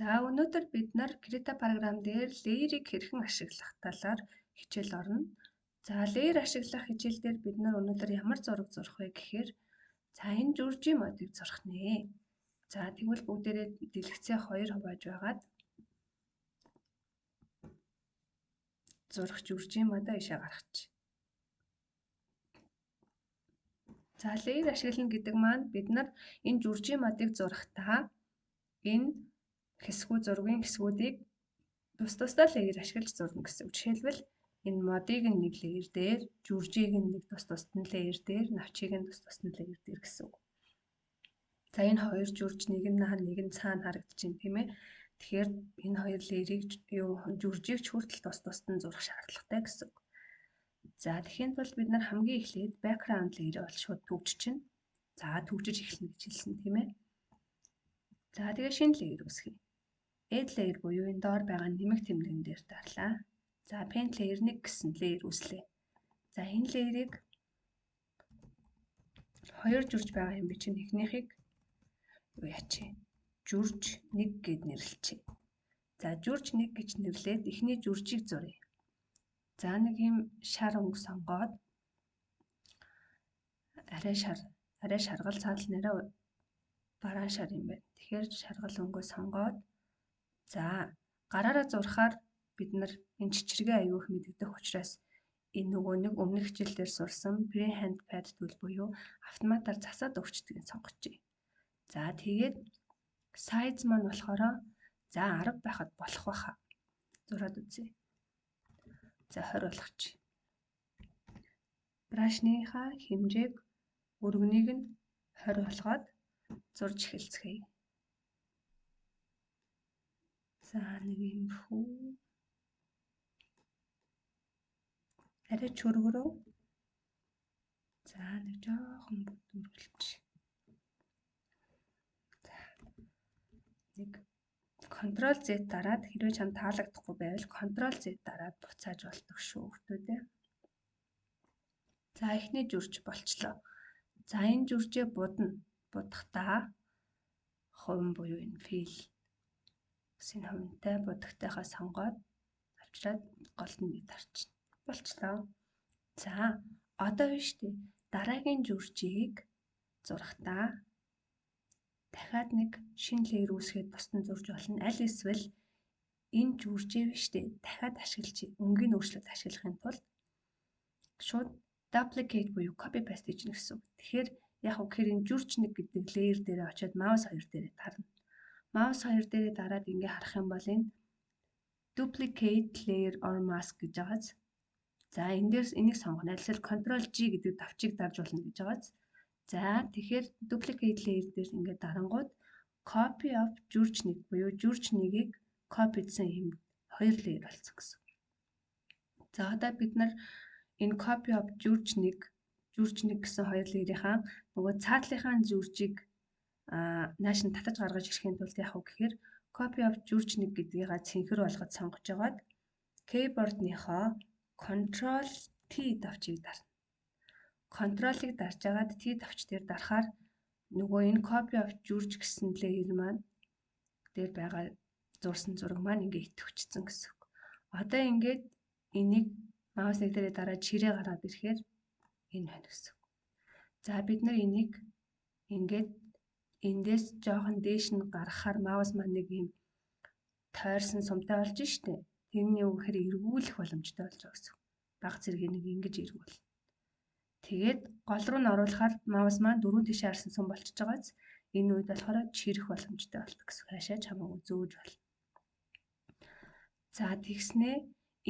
За өнөөдөр бид нар Krita програм дээр layer-ыг хэрхэн ашиглах талаар хичээл орно. За layer ашиглах хичээл дээр бид нар өнөөдөр ямар зураг зурах вэ гэхээр за энэ журжийн модыг зурах нэ. За тэгвэл бүгдээрээ дэлгэцээ 2 хувааж байгаад зурах журжийн модоо ишээ гаргач. За layer ашиглана гэдэг маань бид нар энэ журжийн модыг зурахдаа энэ зургийн хэсгүүдийг тусдаа layer ашиглаж зурна гэсэн үг. Жишээлбэл энэ модыг нэг layer дээр, журжийг нэг тусад нь layer дээр, навчийг нь тусад нь layer дээр гэсэн үг. За энэ хоёр журж нэг нь цаана харагдаж байна тийм ээ. Тэгэхээр энэ хоёр layer-ыг журжийг ч хүртэл тусад нь зурах шаардлагатай гэсэн үг. За тэгэхээр бол бид нар хамгийн эхлээд background layer бол шууд төгжчихнэ. За төгжиж эхэлнэ гэж хэлсэн тийм ээ. За тэгээ шинэ layer үүсгэе. Add layer буюу энэ доор байгаа нэмэх тэмдэгэн дээр дарлаа. За paint layer 1 гэсэн layer үүслэе. За энэ layer-ыг хоёр журж байгаа юм би чинь эхнийхийг юу яачи? Журж 1 гэд нэрлэлчээ. За журж 1 гэж нэрлээд эхний журжийг зуръя. За нэг юм шар өнгө сонгоод арай шаргал цаатал нэрээ бараан шар юм байна. Тэгэхээр шаргал өнгөө сонгоод за гараараа зурхаар бид нар энэ чичиргээ аягүй их мэддэг учраас энэ нөгөө нэг өмнөх хичээлдэр сурсан freehand pad tool буюу автоматар засаад өгчдгийг сонгочихъя. За тэгээд size маань болохоор за 10 байхад болох байхаа. Зураад үзье. За 20 болгочих. Брашныхаа хэмжээг өргөнийг нь 20 болгоод зурж эхэлцгээе. За нэг юм хүү. Арай чөргөрөө. За нэг жоохон бүдүүрлж. За нэг Ctrl Z дараад хэрвээ чам таалагдахгүй байвал Ctrl Z дараад буцааж болдог шүү хүмүүдээ. За эхний журж болчлоо. За энэ журжээ будахдаа хувин буюу энэ fill гэсэн хувинтай будагтайхаа сонгоод авчираад голд нь дарчихна. Болчлоо. За одоо биш үү? Дараагийн журжийг зурахдаа дахиад нэг шинэ layer үүсгээд бусдын зурж болно. Аль эсвэл энэ журжээ биш үү? Дахиад ашиглаж өнгийн өөрчлөлт ашиглахын тулд шууд duplicate буюу copy paste хийж гэнэ гэсэн үг. Тэгэхээр яг үгээр энэ журж 1 гэдэг layer дээр очиод mouse 2 дээрээ дарна. Mouse 2 дээрээ дараад ингээ харах юм бол энэ duplicate layer or mask гэж байгааз. За энэ дээрс энийг сонгоно. Аль эсвэл Ctrl G гэдэг давчийг дарж болно гэж байгааз. За тэгэхээр duplicate layer дээр ингээ дарангууд copy of журж 1 буюу журж 1-ийг copyдсан юм 2 layer болсон гэсэн. За одоо бид нар энэ copy of журж 1 гэсэн 2 layer-ийнхаа нөгөө цаатлынхаа журжийг нааш нь татаж гаргаж ирэхин тулд яг уу гэхээр copy of журж 1 гэдгийг цэнхэр болгож сонгож агаад keyboard-ныхоо Ctrl T давчийг дарна. Ctrl-ыг дарж агаад T давч дээр дарахаар нөгөө энэ copy of журж гэсэн layer маань дээр байгаа зурсан зураг маань ингээ идэвхжсэн гэсэн үг. Одоо ингээд энийг маус нэг дээрээ дараад чирээ гаргаад ирэхээр энэ байна гэсэн үг. За бид нар энийг ингээд эндээс жоохон дээш нь гаргахаар маус маань нэг юм тойрсон сумтай болж штэ. Тэрний үг гэхээр эргүүлэх боломжтой болж байгаа гэсэн үг. Баг зэрэг нэг ингэж эргүүл. Тэгээд гол руу нь оруулахаар маус маань дөрөв тишээ харсан сум болчихж байгааз энэ үед болохоор чирэх боломжтой болдог гэсэн. Хаашаач хамаагүй зөөж болно. За тэгснээ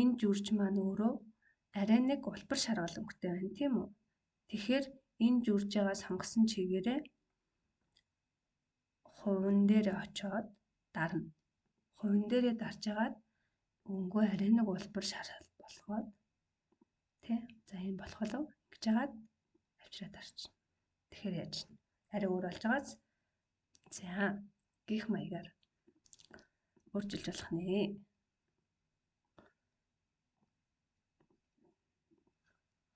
энэ журж маань өөрөө арай нэг улбар шаргал өнгөтэй байна тийм үү? Тэгэхээр энэ журжээгаа сонгосон чигээрээ хувин дээр очиод дарна. Хувин дээрээ дарж агаад өнгөө арай нэг улбар шаргал болгоод тий. За энэ болох болов гэж агаад авчираад дарчихна. Тэгэхээр яаж вэ? Арай өөр болж байгааз. За гих маягаар өөрчилж болох нэ.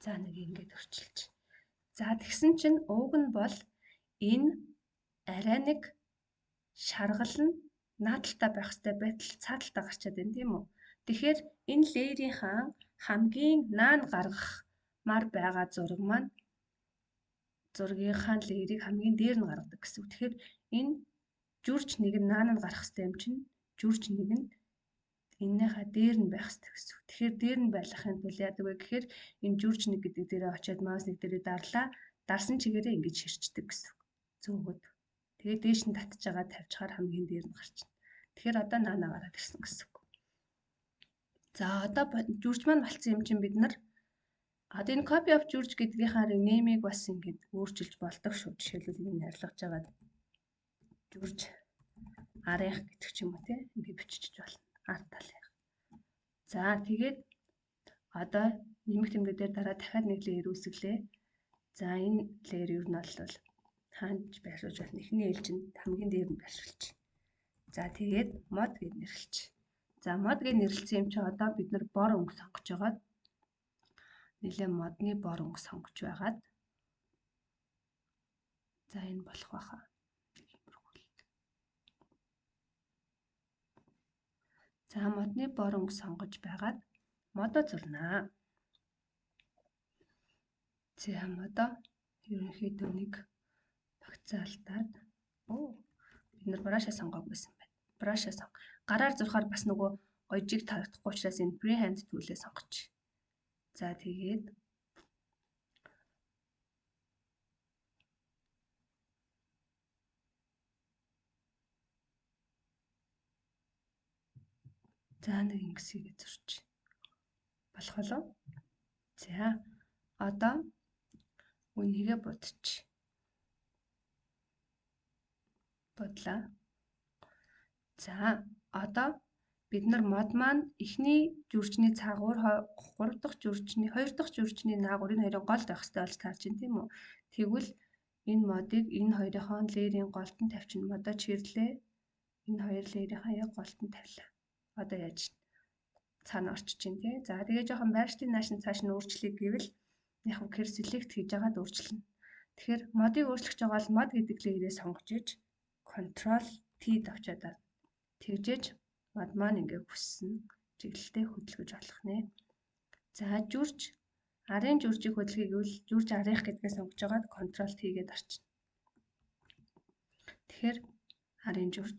За нэг ингэж өөрчилж. За тэгсэн чинь ууг нь бол энэ арай нэг шаргал нь наадталтай байх хэрэгтэй байтал цааталтаа гарчаад байна тийм үү? Тэгэхээр энэ леерийнхаа хамгийн наан гаргахмаар байгаа зураг маань зургийнхаа леерийг хамгийн дээр нь гаргадаг гэсэн үг. Тэгэхээр энэ жүрч нэг нь наан нь гарах хэрэгтэй юм чинь жүрч нэг нь эннийхээ дээр нь байх хэрэгтэй гэсэн үг. Тэгэхээр дээр нь байлгахын тулд яадаг вэ гэхээр энэ жүрч нэг гэдэг дээрээ очиод маус нэг дээрээ дарлаа. Дарсан чигээрээ ингэж ширчдэг гэсэн үг. Зөөгөөд. Тэгээд дээш нь татж байгаа тавьчихаар хамгийн дээр нь гарчна. Тэгэхээр одоо наанаа гараад ирсэн гэсэн үг. За одоо жүрч маань болцсон юм чинь бид нар одоо энэ copy of жүрч гэдгийнхаа name-ийг бас ингэж өөрчилж болдог шүү. Жишээлбэл энэ арилгаж байгаа жүрч арих гэдэг ч юм уу тийм ингэ бичиж болно. Арт талыг. За тэгээд одоо нэмэх тэмдэгтээр дараа дахиад нэг layer үүсгэлээ. За энэ layer юу нь бол хаанч байршуулж байна. Эхний ээлжинд хамгийн дээр нь байршуулж. За тэгээд mod гэж нэрлэж. За mod гэж нэрлсэн юм чи одоо бид нар бор өнгө сонгож байгаад нэлээ модны бор өнгө сонгож байгаад за энэ болох байхаа. За модны бор өнгө сонгож байгаад модо зурнаа. За модо ерөнхийдөө нэг багцаалтаад бид нар брашаа сонгоогүйсэн байна. Брашаа сонго. Гараар зурхаар бас нөгөө гойжиг тарагдахгүй учраас энэ freehand tool-ээ сонгоч. За тэгээд за нэг ингэсийг зурч. Болох болов? За одоо үнийгээ бодчих. Бодлаа. За одоо бид нар мод маань эхний жүрчний цаагуур 3 дахь жүрчний 2 дахь жүрчний наагур энэ хоёрын голд байх хэрэгтэй болж таарч байна тийм үү? Тэгвэл энэ модыг энэ хоёрынхон леерийн голд нь тавьчихна. Модоо чирлээ. Энэ хоёр леерийнхаа яг голд нь тавилаа. Одоо яаж цаана орчиж чинь тий. За тэгээ жоохон байршлын нааш нь цааш нь өөрчлөе гэвэл яг гэхээр select хийж агаад өөрчлөнө. Тэгэхээр модыг өөрчлөх жагаа бол mod гэдэг леерээ сонгож иж Ctrl T давчаад тэгжээж мод маань ингээ хүссэн чиглэлтэй хөдөлгөж болох нэ. За жүрч арын жүрчийг хөдөлгөе гэвэл жүрч арих гэдгээ сонгож агаад Ctrl T гээд арчна. Тэгэхээр арын жүрч.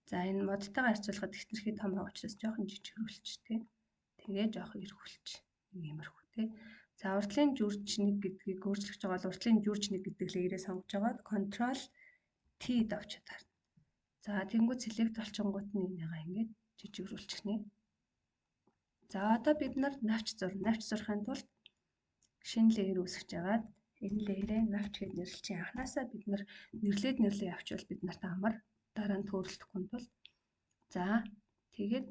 За энэ модтойгоо харьцуулахад ихнэрхий том байгаа учраас жоохон жижигрүүлж тий. Тэгээ жоохон эргүүлж иймэрхүү тий. За уртлын жүрч нэг гэдгийг өөрчлөх жагаа бол уртлын жүрч нэг гэдэг леерээ сонгож агаад Ctrl T давчаад харна. За тэнгуү select болчингууд нь энийгаа ингэж жижигрүүлчих нэ. За одоо бид нар навч зурна. Навч зурхын тулд шинэ леер үүсгэж агаад энэ леерээ навч гэж нэрлэчих. Анхнаасаа бид нар нэрлээ явуучвал бид нарт амар дараа нь төөрөлдөхгүй тул. За тэгээд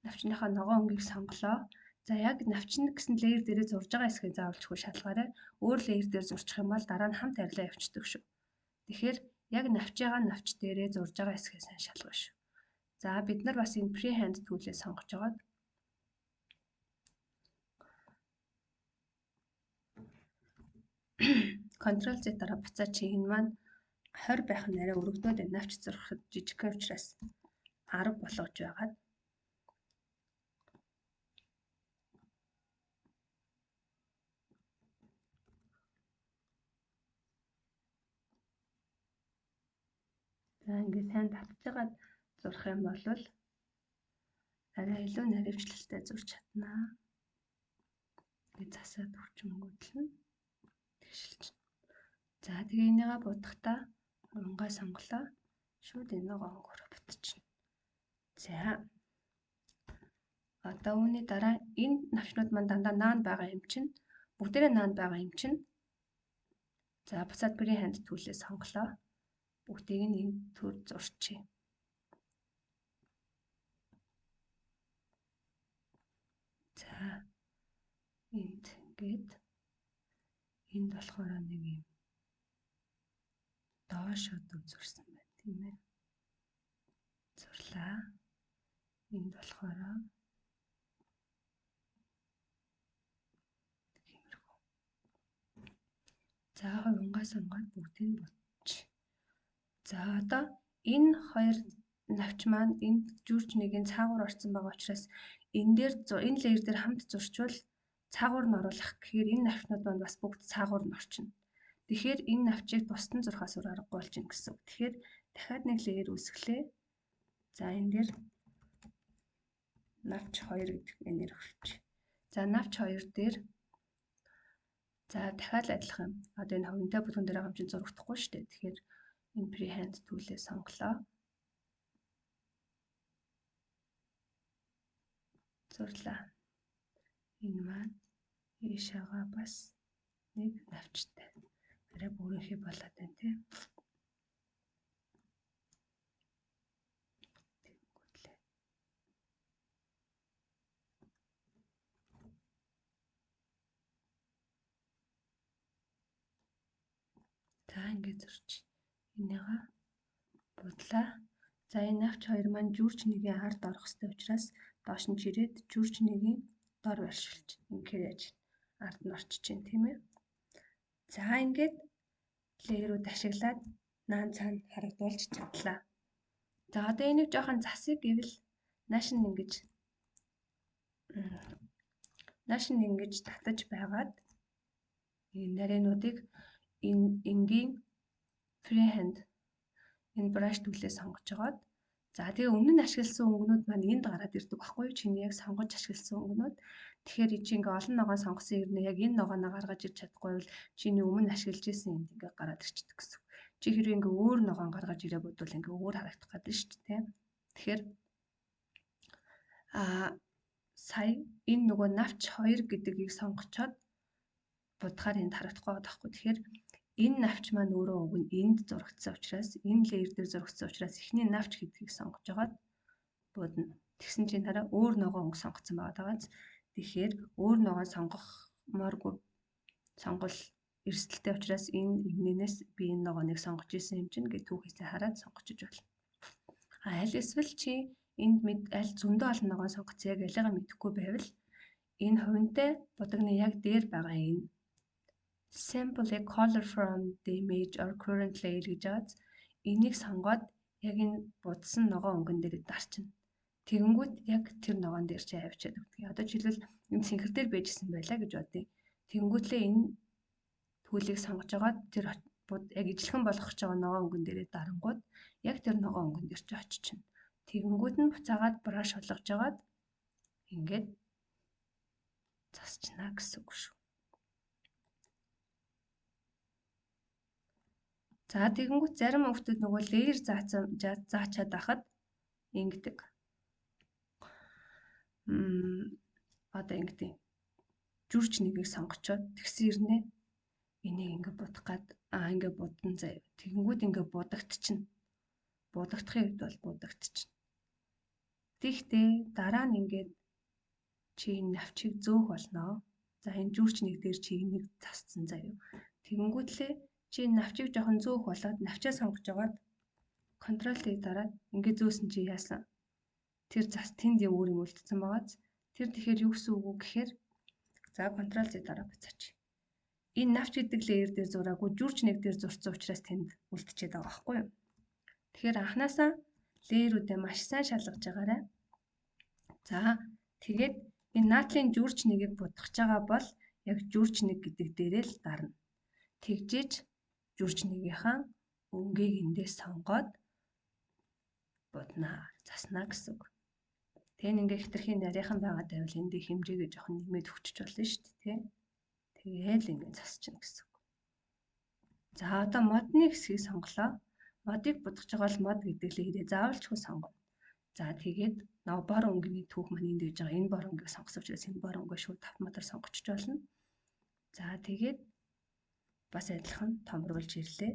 навчныхаа ногоон өнгийг сонголоо. За яг навчин гэсэн леер дээрээ зурж байгаа хэсгээ заавалчгүй шалгаарай. Өөр леер дээр зурчих юм бол дараа нь хамт арилаа явчихдаг шүү. Тэгэхээр яг навч дээрээ зурж байгаа хэсгээ сайн шалгана шүү. За бид нар бас энэ freehand tool-ээ сонгож агаад Ctrl Z дараа буцаа чи энэ маань 20 байх нь арай өргөдөөд байна. Навч зурхад жижигхэн учраас 10 болгож байгаад за ингээд сайн татчихад зурх юм бол арай илүү наривчлалтай зурч чаднаа. Ингээд засаад хүчмгүүдлэн тэгшилж. За тэгээ энийгээ будахтаа унгаа сонголоо. Шууд энэ гонгоор бутчихна. За. Одоо үүний дараа энэ навчнууд маань дандаа наан байгаа юм чинь бүгдээрээ наан байгаа юм чинь. За буцаад freehand tool-ээ сонголоо. Бүгдийг нь энэ төр зурчих. За. Энд ингээд энд болохоор нэг юм доош үзүүлсэн байна тийм ээ. Зурлаа. Энд болохоор тиймэрхүү. За унгаа сонгоод бүгдийг нь бодчих. За одоо энэ хоёр навч маань энд жүрч нэгийн цаагуур орсон байгаа учраас энэ леер дээр хамт зурчвал цаагуур нь оруулах гэхээр энэ навчнууд маань бас бүгд цаагуур нь орчино. Тэгэхээр энэ навчийг тусдан зурхаас өөр аргагүй болж байна гэсэн үг. Тэгэхээр дахиад нэг леер үүсгэлээ. За энэ дээр навч 2 гэдэг энээр өгч. За навч 2 дээр за дахиад адилхан. Одоо энэ хувинтай бүлгэн дээр байгаа юм чинь зурагдахгүй шүү дээ. Тэгэхээр энэ freehand tool-ээ сонголоо. Зурлаа. Энэ маань ийшээгаа бас нэг навчтай. Арай бүрэнхий болоод байна тий. За ингэж зурч. Энийгээ будлаа. За энэ навч 2 маань жүрч нэгийн ард орох ёстой учраас доош нь чирээд жүрч нэгийн дор барьшилж ингээд яаж ард нь орчиж чинь тийм ээ. За ингээд леерүүд ашиглаад наан цаана харагдуулж чадлаа. За одоо энийг жоохон засыг гэвэл нааш нь ингэж татаж байгаад энэ нарийнуудыг энэ энгийн freehand энэ brush tool-ээ сонгож жагаад за тэгээ өмнө нь ашигласан өнгөнүүд маань энд гараад ирдэг байхгүй юу? Чиний яг сонгож ашигласан өнгөнүүд. Тэгэхээр чи ингээ олон ногоон сонгосон хэрнээ яг энэ ногооноо гаргаж ирч чадахгүй бол чиний өмнө ашиглаж исэн энд ингээ гараад ирчихдэг гэсэн. Чи хэрвээ ингээ өөр ногоон гаргаж ирээ бодвол ингээ өөр харагдах гэдэг шүү дээ. Тэгэхээр сая энэ нөгөө навч 2 гэдгийг сонгочоод будахаар энд харагдахгүй байгаа байхгүй. Тэгэхээр энэ навч маань өөрөө уг нь энд зурагдсан учраас энэ леер дээр зурагдсан учраас эхний навч гэдгийг сонгож агаад будна. Тэгсэн чинь хараа өөр ногоон өнгө сонгоцсон байгаа. Тэгэхээр өөр ногоон сонгох сонгол эрсдэлтэй учраас энэ игнэнээс би энэ ногооныг сонгож исэн юм чинь гэж түүхээсээ хараад сонгочиж болно. Аль эсвэл чи энд аль зөндөө олон ногоон сонгоцсон яг ялгаа мэдэхгүй байвал энэ хувинтай будагны яг дээр байгаа энэ simply color from the image or current layer гэж байгаа. Энийг сонгоод яг энэ будсан ногоон өнгөн дээр дарчна. Тэгэнгүүт яг тэр ногоон дээр чи авчиад өгдөг. Одоо жишээлбэл энэ цэнхэр дээр байжсэн байлаа гэж бодъё. Тэгэнгүүтлээ энэ төлийг сонгож агаад тэр яг ижлэхэн болгох гэж байгаа ногоон өнгөн дээрээ дарангууд яг тэр ногоон өнгөн дээр чи очична. Тэгэнгүүт нь буцаагаад brush болгож агаад ингээд засчна гэсэн үг шүү. За тэгэнгүүт зарим хүмүүс нөгөө layer заачаад байхад ингэдэг. Одоо ингэдэг. Жүрч нэгийг сонгочоод тэгсэн ирнэ. Энийг ингээ будах гад ингээ будсан заяа. Тэгэнгүүт ингээ будагдчихна. Будагдахын үед бол будагдчихна. Тэгэхдээ дараа нь ингээд чи энэ навчийг зөөх болноо. За энэ жүрч нэг дээр чи энийг засцсан заяа. Тэгэнгүүтлээ чи навчийг жоохон зөөх болоод навчаа сонгож агаад контрол-ийг дараад ингээ зөөсөн чи яасан? Тэр зас тэнд өөр юм үлдсэн байгааз. Тэр тэгэхээр юу гэсэн үг вэ гэхээр за контрол-ийг дараа буцаач. Энэ навч гэдэг леер дээр зураагүй жүрч нэг дээр зурцсан учраас тэнд үлдчихэд байгаа байхгүй юу? Тэгэхээр анханасаа леерүүдээ маш сайн шалгаж байгаарай. За тэгээд энэ наатлын жүрч нэгийг будах байгаа бол яг жүрч нэг гэдэг дээрээ л дарна. Тэгжиж жүрч нэгийнхаа өнгийг эндээс сонгоод буднаа, заснаа гэсэн үг. Тэгээ ингээ хитрхийн нарийнхан байгаа байвал энд хэмжээгээ жоохон нэмээд өгчөж болно шүү дээ, тий. Тэгээл ингээ засчихна гэсэн үг. За одоо модны хэсгийг сонголоо. Модыг будах байгаа бол мод гэдэг леерээ заавалчгүй сонгоно. За тэгээд бор өнгөний түүх маань энд байж байгаа. Энэ бор өнгөийг сонгосон учраас энэ бор өнгөө шууд автоматар сонгочих болно. За тэгээд бас адилхан томруулж ирлээ.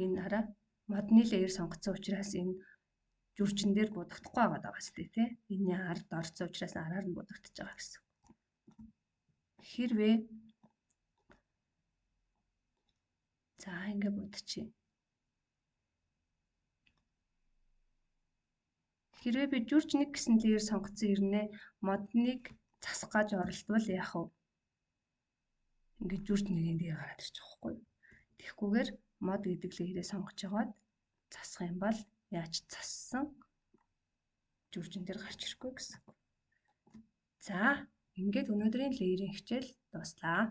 Энэ хараа модны леер сонгоцсон учраас энэ жүрчэн дээр будагдахгүй байгаа шүү дээ, тий. Энийн ард орцсон учраас араар нь будагдаж байгаа гэсэн. Хэрвээ за ингэ будчихъя. Хэрвээ би жүрч нэг гэсэн леер сонгоцсон ирнэ модныг засах гэж оролдвол яах вэ? Ингээд жүрч нэгэн дээр гараад ирчих واخгүй. Тэгэхгүйгээр мод гэдэг леерээ сонгож жагаад засах юм бол яаж зассан жүржин дээр гарч ирэхгүй гэсэн. За, ингээд өнөөдрийн layering хичээл дуслаа.